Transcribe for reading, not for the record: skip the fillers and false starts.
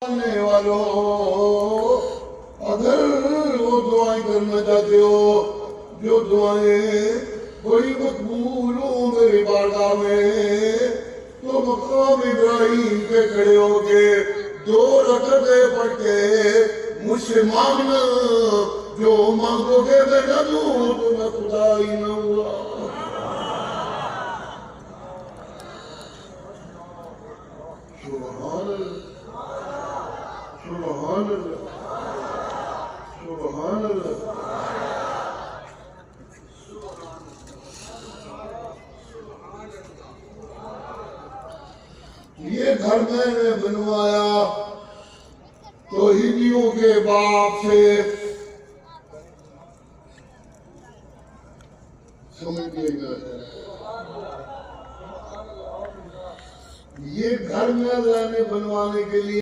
करने वालों, अगर वो दुआएं करना चाहते हो जो दुआएं बड़ी मकबूल हो मेरी बारगाह में, तो मकाम इब्राहिम पे खड़े होके 2 रकअतें पढ़ के मुझसे मांगना। जो मांगोगे मैं न दूं तो मैं खुदा ही न हुआ। सुभान अल्लाह, सुभान अल्लाह। ये घर मैंने बनवाया तो हिंदियों के बाप से, समझिएगा, ये घर मैंने बनवाने के लिए